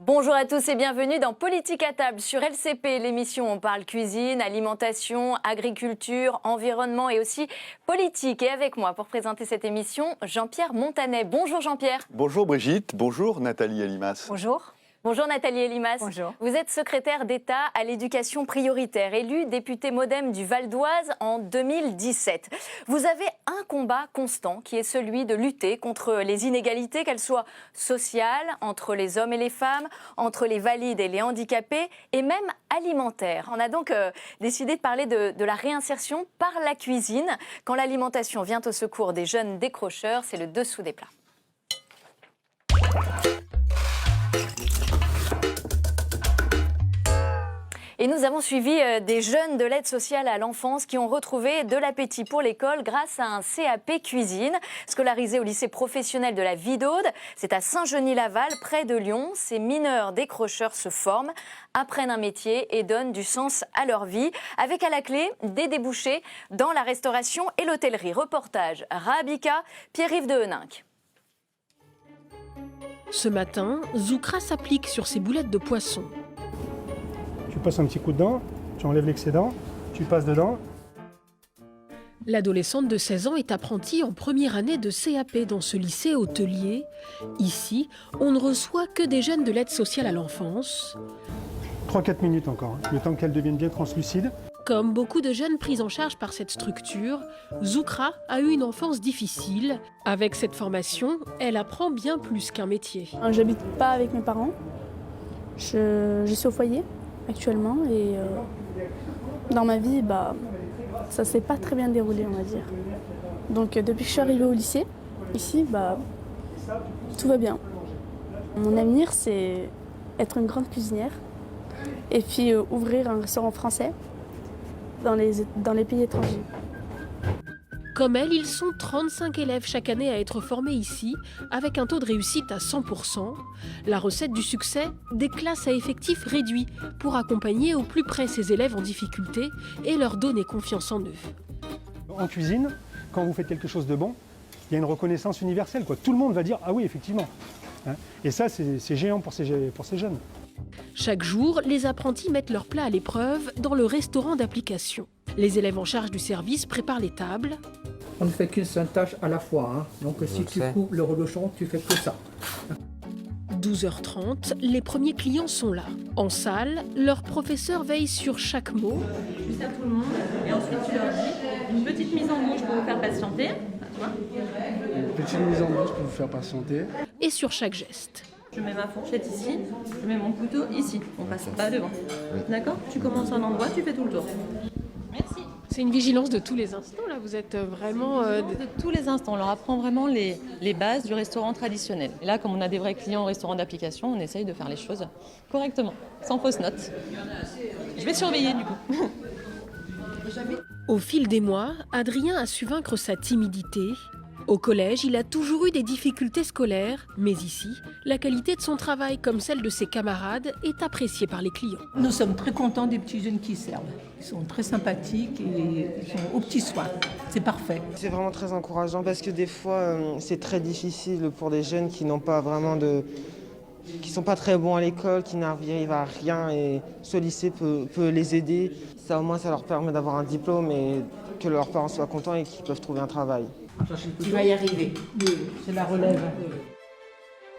Bonjour à tous et bienvenue dans Politique à table sur LCP, l'émission où on parle cuisine, alimentation, agriculture, environnement et aussi politique. Et avec moi pour présenter cette émission, Jean-Pierre Montanet. Bonjour Jean-Pierre. Bonjour Brigitte, bonjour Nathalie Elimas. Bonjour. Bonjour Nathalie Elimas. Bonjour. Vous êtes secrétaire d'État à l'éducation prioritaire, élue députée MoDem du Val d'Oise en 2017. Vous avez un combat constant qui est celui de lutter contre les inégalités, qu'elles soient sociales, entre les hommes et les femmes, entre les valides et les handicapés, et même alimentaires. On a donc décidé de parler de la réinsertion par la cuisine. Quand l'alimentation vient au secours des jeunes décrocheurs, c'est le dessous des plats. Et nous avons suivi des jeunes de l'aide sociale à l'enfance qui ont retrouvé de l'appétit pour l'école grâce à un CAP cuisine. Scolarisé au lycée professionnel de la Vidaude, c'est à Saint-Genis-Laval, près de Lyon. Ces mineurs décrocheurs se forment, apprennent un métier et donnent du sens à leur vie, avec à la clé des débouchés dans la restauration et l'hôtellerie. Reportage Rabika, Pierre-Yves de Heninck. Ce matin, Zoukra s'applique sur ses boulettes de poisson. Tu passes un petit coup dedans, tu enlèves l'excédent, tu passes dedans. L'adolescente de 16 ans est apprentie en première année de CAP dans ce lycée hôtelier. Ici, on ne reçoit que des jeunes de l'aide sociale à l'enfance. 3-4 minutes encore, le temps qu'elle devienne bien translucide. Comme beaucoup de jeunes pris en charge par cette structure, Zoukra a eu une enfance difficile. Avec cette formation, elle apprend bien plus qu'un métier. J'habite pas avec mes parents, je suis au foyer actuellement et dans ma vie, ça s'est pas très bien déroulé, on va dire. Donc depuis que je suis arrivée au lycée, ici, tout va bien. Mon avenir, c'est être une grande cuisinière et puis ouvrir un restaurant français dans les pays étrangers. Comme elle, ils sont 35 élèves chaque année à être formés ici, avec un taux de réussite à 100%. La recette du succès, des classes à effectifs réduits pour accompagner au plus près ces élèves en difficulté et leur donner confiance en eux. En cuisine, quand vous faites quelque chose de bon, il y a une reconnaissance universelle, quoi. Tout le monde va dire « Ah oui, effectivement ». Et ça, c'est géant pour ces jeunes. Chaque jour, les apprentis mettent leurs plats à l'épreuve dans le restaurant d'application. Les élèves en charge du service préparent les tables. On ne fait qu'une seule tâche à la fois. Donc si tu coupes le reblochon, tu fais que ça. 12h30, les premiers clients sont là. En salle, leur professeur veille sur chaque mot. Juste à tout le monde. Et ensuite, tu leur dis une petite mise en bouche pour vous faire patienter. Petite mise en bouche pour vous faire patienter. Et sur chaque geste. Je mets ma fourchette ici, je mets mon couteau ici. On passe pas devant. D'accord ? Tu commences un endroit, tu fais tout le tour. Merci. C'est une vigilance de tous les instants, là. Vous êtes vraiment... De tous les instants. On leur apprend vraiment les bases du restaurant traditionnel. Et là, comme on a des vrais clients au restaurant d'application, on essaye de faire les choses correctement, sans fausse note. Je vais surveiller du coup. Au fil des mois, Adrien a su vaincre sa timidité. Au collège, il a toujours eu des difficultés scolaires, mais ici, la qualité de son travail comme celle de ses camarades est appréciée par les clients. Nous sommes très contents des petits jeunes qui servent. Ils sont très sympathiques et ils sont aux petits soins. C'est parfait. C'est vraiment très encourageant parce que des fois, c'est très difficile pour des jeunes qui n'ont pas vraiment qui sont pas très bons à l'école, qui n'arrivent à rien et ce lycée peut les aider. Ça, au moins, ça leur permet d'avoir un diplôme et que leurs parents soient contents et qu'ils peuvent trouver un travail. Tu vas y arriver. C'est la relève.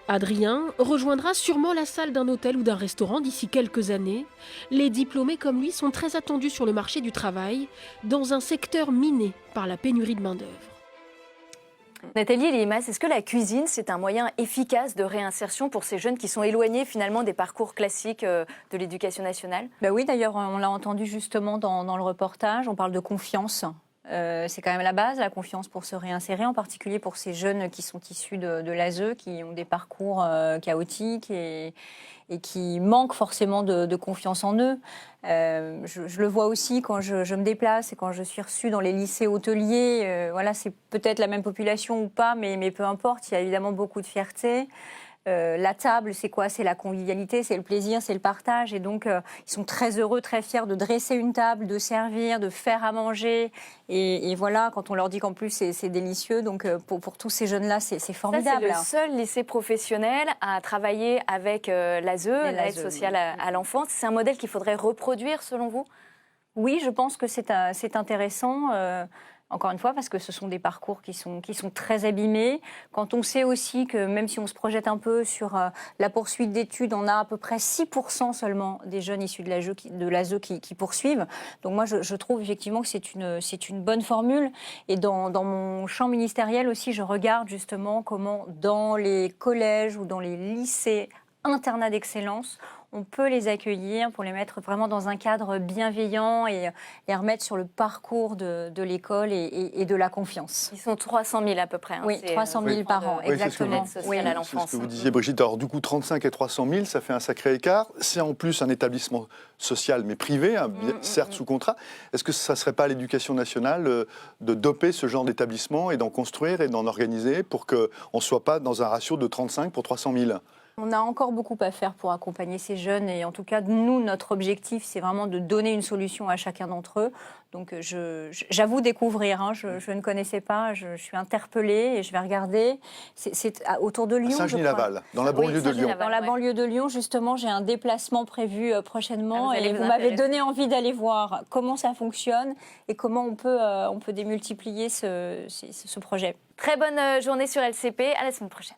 Adrien rejoindra sûrement la salle d'un hôtel ou d'un restaurant d'ici quelques années. Les diplômés comme lui sont très attendus sur le marché du travail, dans un secteur miné par la pénurie de main-d'œuvre. Nathalie Elimas, est-ce que la cuisine, c'est un moyen efficace de réinsertion pour ces jeunes qui sont éloignés finalement des parcours classiques de l'éducation nationale ? Oui, d'ailleurs, on l'a entendu justement dans le reportage. On parle de confiance. C'est quand même la base, la confiance pour se réinsérer, en particulier pour ces jeunes qui sont issus de l'ASE, qui ont des parcours chaotiques et qui manquent forcément de confiance en eux. Je le vois aussi quand je me déplace et quand je suis reçue dans les lycées hôteliers. C'est peut-être la même population ou pas, mais peu importe, il y a évidemment beaucoup de fierté. La table, c'est quoi? C'est la convivialité, c'est le plaisir, c'est le partage. Et donc, ils sont très heureux, très fiers de dresser une table, de servir, de faire à manger. Et voilà, quand on leur dit qu'en plus, c'est délicieux. Donc, pour tous ces jeunes-là, c'est formidable. Ça, c'est le seul lycée professionnel à travailler avec l'ASE, l'aide sociale à l'enfance. C'est un modèle qu'il faudrait reproduire, selon vous? Oui, je pense que c'est intéressant. Encore une fois, parce que ce sont des parcours qui sont très abîmés. Quand on sait aussi que même si on se projette un peu sur la poursuite d'études, on a à peu près 6% seulement des jeunes issus de l'ASE qui poursuivent. Donc moi, je trouve effectivement que c'est une bonne formule. Et dans mon champ ministériel aussi, je regarde justement comment dans les collèges ou dans les lycées, internats d'excellence, on peut les accueillir pour les mettre vraiment dans un cadre bienveillant et les remettre sur le parcours de l'école et de la confiance. Ils sont 300 000 à peu près. Oui, 300 000 par an, exactement. C'est ce que vous disiez, Brigitte. Alors du coup, 35 et 300 000, ça fait un sacré écart. C'est en plus un établissement social, mais privé, certes sous contrat. Est-ce que ça ne serait pas à l'éducation nationale de doper ce genre d'établissement et d'en construire et d'en organiser pour qu'on ne soit pas dans un ratio de 35 pour 300 000 ? On a encore beaucoup à faire pour accompagner ces jeunes et en tout cas, nous, notre objectif, c'est vraiment de donner une solution à chacun d'entre eux. Donc j'avoue découvrir, hein, je ne connaissais pas, je suis interpellée et je vais regarder. C'est autour de Lyon, Saint-Genis-Laval, dans la banlieue de Lyon. Dans la banlieue de Lyon, justement, j'ai un déplacement prévu prochainement et vous m'avez donné envie d'aller voir comment ça fonctionne et comment on peut démultiplier ce projet. Très bonne journée sur LCP, à la semaine prochaine.